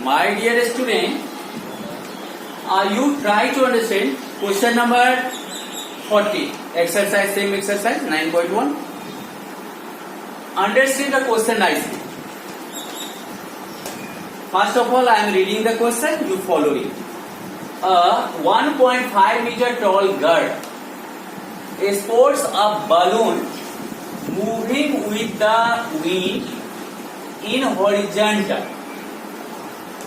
My dear student, you try to understand question number 40. Exercise, same exercise 9.1. Understand the question nicely. First of all, I am reading the question, you follow it. A 1.5 meter tall girl sports a balloon moving with the wind in horizontal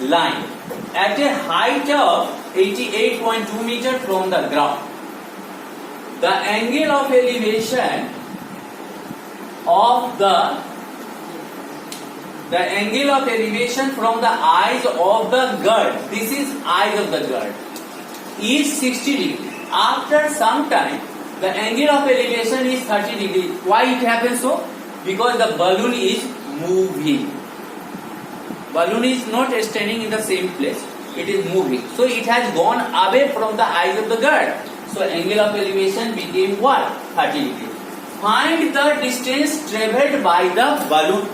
line at a height of 88.2 meters from the ground. The angle of elevation from the eyes of the girl, this is eyes of the girl, is 60 degrees. After some time, the angle of elevation is 30 degrees. Why it happens so? Because the balloon is moving. Balloon is not standing in the same place. It is moving. So it has gone away from the eyes of the girl. So angle of elevation became what? 30 degrees. Find the distance travelled by the balloon.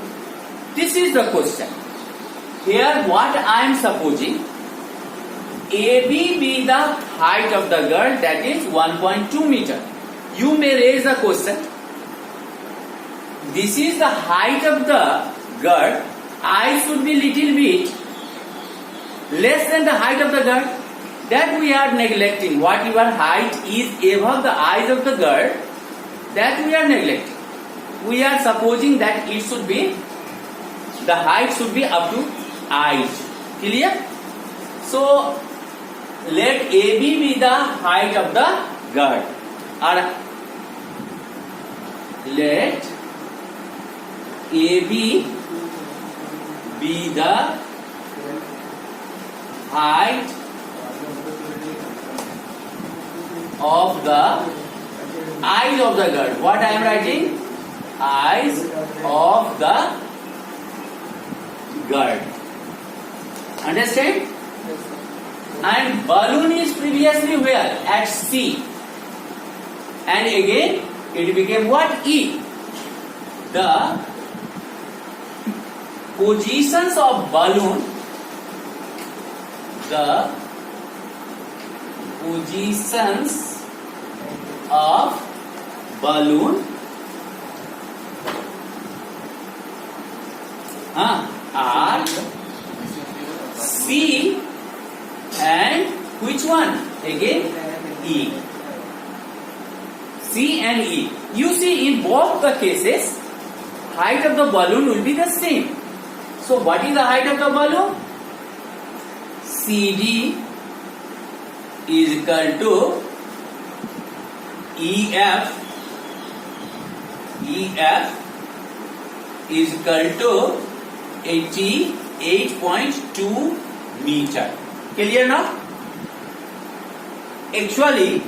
This is the question. Here what I am supposing, AB be the height of the girl, that is 1.2 meter. You may raise the question, this is the height of the girl, I should be little bit less than the height of the girl. That we are neglecting. Whatever height is above the eyes of the girl, that we are neglecting. We are supposing that it should be, the height should be up to eyes. Clear? So let AB be the height of the girl, or let AB be the height of the eyes of the girl. What I am writing? Eyes of the girl. Understand? And balloon is previously where? At C. And again it became what? E. The positions of balloon, the positions of balloon are C and which one? Again E. C and E. You see, in both the cases, height of the balloon will be the same. So what is the height of the balloon? CD is equal to EF. EF is equal to 88.2 meter. Clear now? Actually,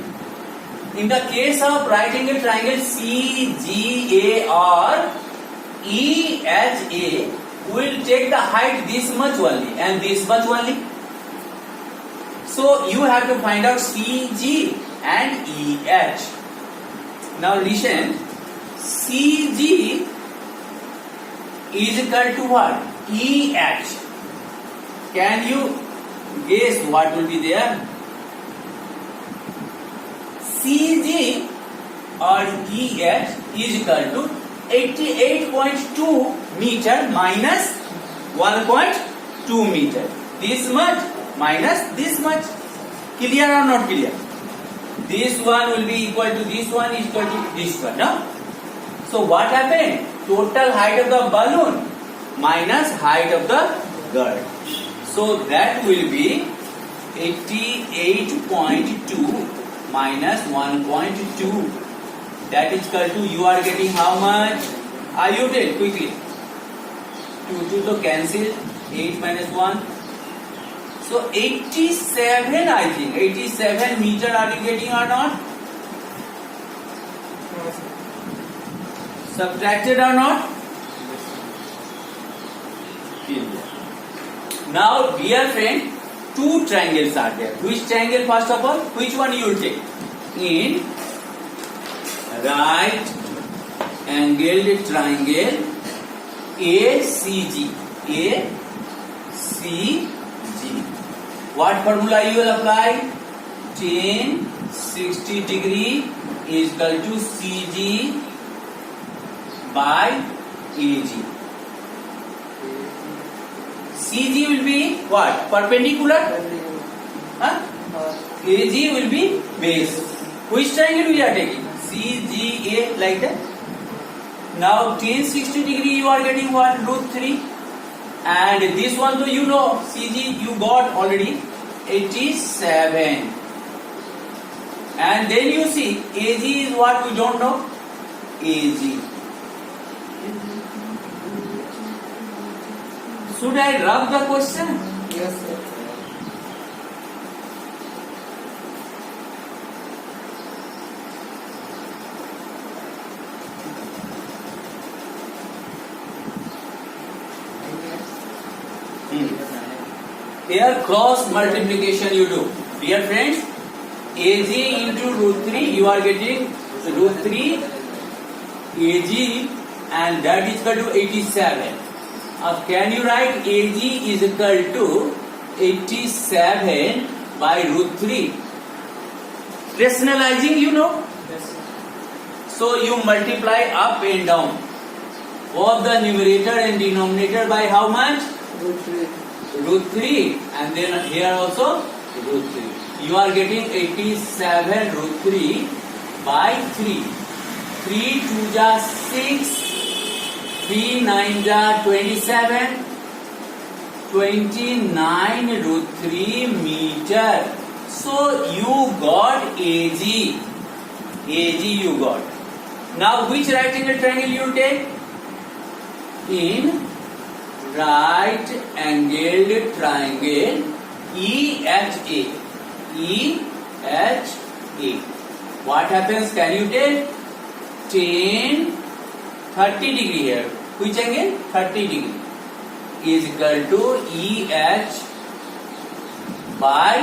in the case of right angle triangle CGA or EHA, we will take the height this much only and this much only. So you have to find out CG and EH. Now listen, CG is equal to what? EH. Can you guess what will be there? CG or EH is equal to 88.2 meter minus 1.2 meter. This much minus this much. Clear or not clear? This one will be equal to this one is equal to this one. No? So what happened? Total height of the balloon minus height of the girl. So that will be 88.2 minus 1.2. That is equal to, you are getting how much? You did quickly. 2 to cancel. 8 minus 1. So 87, I think. 87 meter are you getting or not? Subtracted or not? Now, dear friend, two triangles are there. Which triangle first of all? Which one you will take? In right angled triangle ACG. ACG. G. What formula you will apply? Tan 60 degree is equal to CG by AG. CG will be what? Perpendicular? Huh? AG will be base. Which triangle we are taking? CGA, like that. Now tan 60 degree you are getting what? √3. And this one though you know, CG you got already 87. And then you see AG is what we don't know? AG. Should I rub the question? Yes, sir. Here cross multiplication you do. Dear friends, AG into √3 you are getting √3 AG and that is equal to 87. Can you write AG is equal to 87 by √3? Rationalizing you know. Yes, sir. So you multiply up and down. Both the numerator and denominator by how much? √3. √3 and then here also √3. You are getting 87 √3 by 3. 3 2 ja 6, 3 9 ja 27, 29 √3 meter. So you got AG. AG you got. Now which right angle triangle you take? In right angled triangle EHA. EHA. What happens? Can you tell? Tan 30 degree here. Which angle? 30 degree is equal to EH by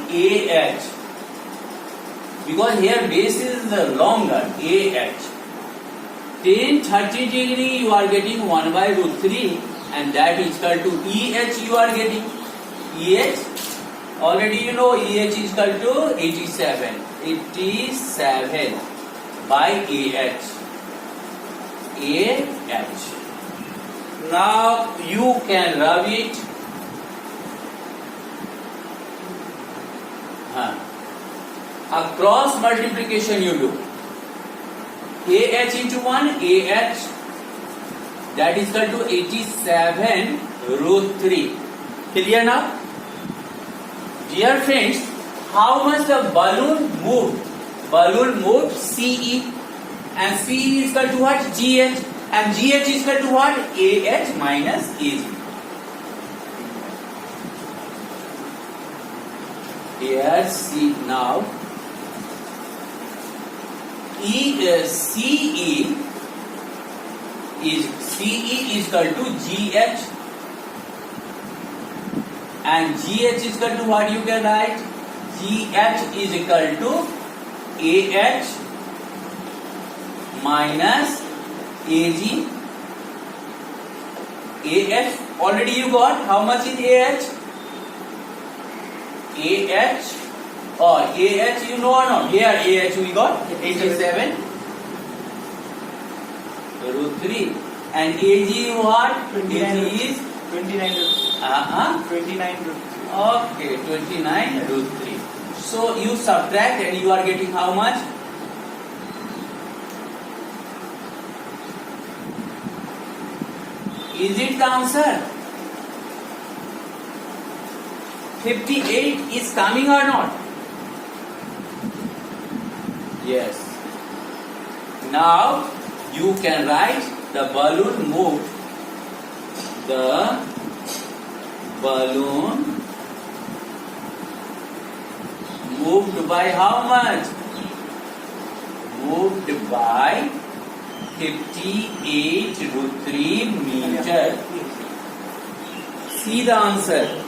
AH. Because here base is longer. AH. Tan 30 degree you are getting 1 by √3 and that is equal to EH you are getting. EH already you know EH is equal to 87. 87 by AH. AH. Now you can rub it. A cross multiplication you do. AH into 1, AH, that is equal to 87 √3. Clear now? Dear friends, how much the balloon moved? Balloon moved CE and CE is equal to what? GH and GH is equal to what? AH minus AG. Here see now. CE is equal to GH and GH is equal to what you can write? GH is equal to AH minus AG. AH already you got. How much is AH? AH or AH you know or not? Here AH we got 87 √3 and AG what? 29 AG is 29 29 okay 29 √3. So you subtract and you are getting how much? Is it the answer? 58 is coming or not? Yes. Now you can write the balloon moved. The balloon moved by how much? Moved by 58 √3 meter. See the answer.